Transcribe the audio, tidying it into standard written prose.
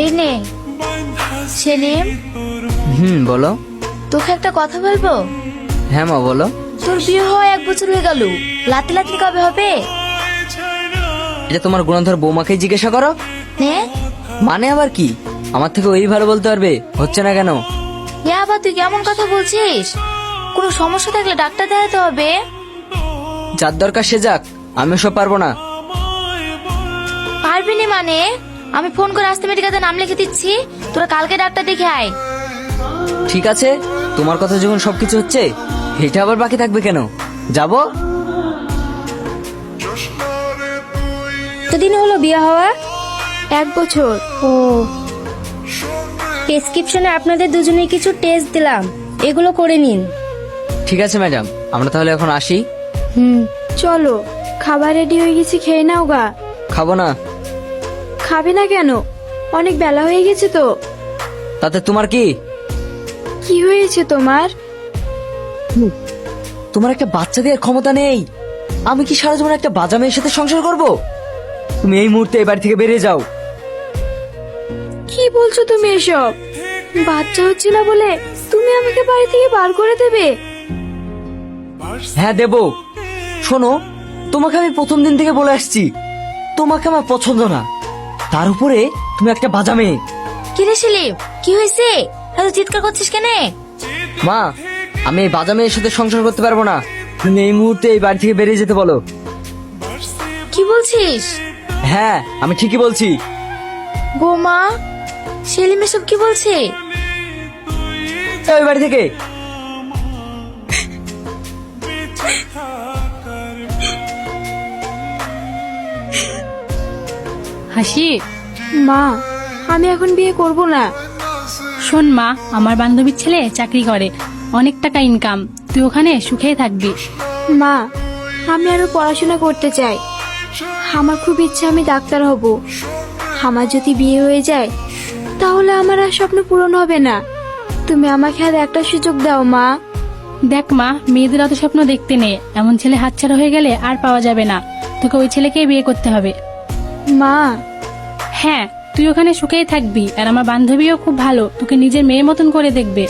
এই নে সেলিম, বলো। তোকে একটা কথা বলবো। হ্যাঁ মা বলো। তোর বিয়ে হওয়া 1 বছর হয়ে গেল, লাতি লাতি কবে হবে? এটা তোমার গুণধর বৌমাকে জিজ্ঞাসা করো। নে মানে আবার কি? আমার থেকে ওই ভালো বলতে পারবে। হচ্ছে না কেন? ইয়া আবার তুই কেমন কথা বলছিস? কোনো সমস্যা থাকলে ডাক্তার দেখাতে হবে। যার দরকার সে যাক, আমি সব পারবো না। পারবি না মানে? আমি ফোন করে আসতে মেডিকেলে নাম লিখে দিচ্ছি, তোরা কালকে ডাক্তার দেখে আয়। ঠিক আছে, তোমার কথা যখন সবকিছু হচ্ছে, এটা আবার বাকি থাকবে কেন? যাবো। কতদিন হলো বিয়ে হওয়া? 1 বছর। ও, প্রেসক্রিপশনে আপনাদের দুজনে কিছু টেস্ট দিলাম, এগুলো করে নিন। ঠিক আছে ম্যাডাম, আমরা তাহলে এখন আসি। চলো, খাবার রেডি হয়ে গেছে, খেয়ে নাও গা। খাবো না। খাবে না কেন? অনেক বেলা হয়ে গেছে তো। তাতে তোমার কি? কি হয়েছে তোমার? তোমার একটা বাচ্চা দেওয়ার ক্ষমতা নেই। আমি কি সারা জীবন একটা বাজা মেয়ের সাথে সংসার করব? তুমি এই মুহূর্তে এই বাড়ি থেকে বেরিয়ে যাও। কি বলছো তুমি এসব? বাচ্চা হচ্ছে না বলে তুমি আমাকে বাড়ি থেকে বার করে দেবে? হ্যাঁ দেবো। শোনো, তোমাকে আমি প্রথম দিন থেকে বলে আসছি, তোমাকে আমার পছন্দ না। তার উপরে তুমি একটা বাজা মেয়ে। কি রে সেলিম, কি হয়েছে? এত চিৎকার করছিস কেন? মা, আমি এই বাজা মেয়ের সাথে সংসার করতে পারবো না। তুমি এই মুহূর্তে এই বাড়ি থেকে বেরিয়ে যেতে বলো। কি বলছিস? হ্যাঁ, আমি ঠিকই বলছি। বৌমা, সেলিম এসব কি বলছে? এই বাড়ি থেকে। হাসি, মা, আমি এখন বিয়ে করব না। শোন মা, আমার বান্ধবীর ছেলে চাকরি করে, অনেক টাকা ইনকাম, তুই ওখানে সুখেই থাকবি। মা, আমি আরো পড়াশোনা করতে চাই। আমার খুব ইচ্ছা আমি ডাক্তার হব। আমার যদি বিয়ে হয়ে যায় তাহলে আমার আর স্বপ্ন পূরণ হবে না। তুমি আমাকে আর একটা সুযোগ দাও মা। দেখ মা, মেয়েদের অত স্বপ্ন দেখতে নেই, এমন ছেলে হাতছাড়া হয়ে গেলে আর পাওয়া যাবে না। তোকে ওই ছেলেকেই বিয়ে করতে হবে। মা, হ্যাঁ, তুই ওখানে সুখেই থাকবি, আর আমার বান্ধবীও খুব ভালো, তোকে নিজের মেয়ের মতন করে দেখবে।